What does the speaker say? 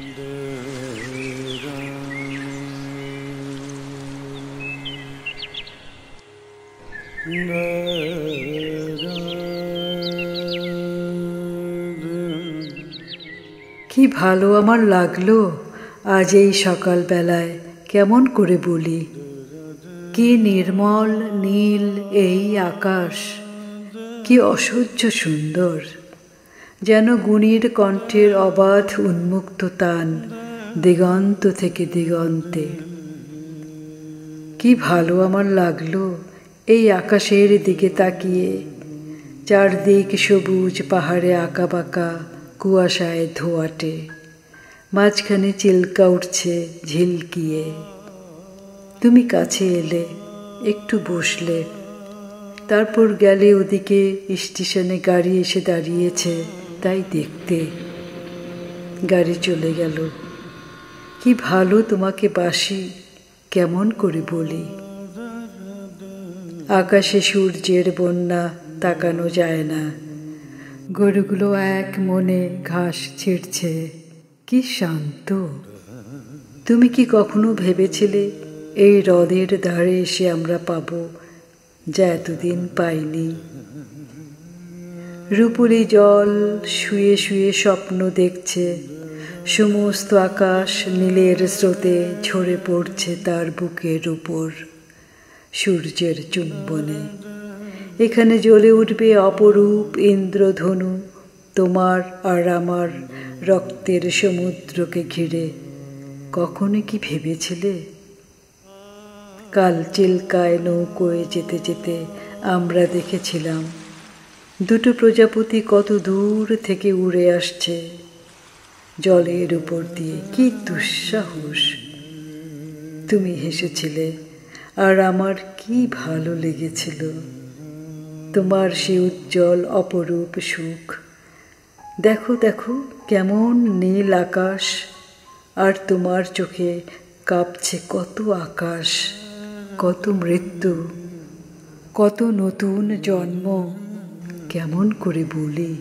কি ভালো আমার লাগলো আজ এই সকালবেলায়, কেমন করে বলি। কি নির্মল নীল এই আকাশ, কি অসহ্য সুন্দর, যেন গুণীর কণ্ঠের অবাধ উন্মুক্ত তান দিগন্ত থেকে দিগন্তে। কি ভালো আমার লাগলো এই আকাশের দিকে তাকিয়ে, চারদিক সবুজ পাহাড়ে আঁকা বাঁকা কুয়াশায় ধোয়াটে, মাঝখানে চিল্কা উঠছে ঝিলকিয়ে। তুমি কাছে এলে, একটু বসলে, তারপর গেলে ওদিকে স্টেশনে গাড়ি এসে দাঁড়িয়েছে তাই দেখতে। গাড়ি চলে গেল। কি ভালো তোমাকে বাসি, কেমন করে বলি। আকাশে সূর্যের বন্যা তাকানো যায় না, গরুগুলো এক মনে ঘাস ছিঁড়ছে, কি শান্ত। তুমি কি কখনো ভেবেছিলে এই হ্রদের ধারে এসে আমরা পাবো যা এতদিন পাইনি? রূপুরি জল শুয়ে শুয়ে স্বপ্ন দেখছে, সমস্ত আকাশ নীলের স্রোতে ঝরে পড়ছে তার বুকের উপর সূর্যের চুম্বনে। এখানে জ্বলে উঠবে অপরূপ ইন্দ্রধনু তোমার আর আমার রক্তের সমুদ্রকে ঘিরে। কখনো কি ভেবেছিলে? কাল চিল্কায় নৌকোয় যেতে যেতে আমরা দেখেছিলাম দুটো প্রজাপতি কত দূর থেকে উড়ে আসছে জলের উপর দিয়ে। কি দুঃসাহস! তুমি হেসেছিলে আর আমার কি ভালো লেগেছিল তোমার সে উজ্জ্বল অপরূপ সুখ। দেখো দেখো কেমন নীল আকাশ, আর তোমার চোখে কাঁপছে কত আকাশ, কত মৃত্যু, কত নতুন জন্ম, কেমন করে বলি।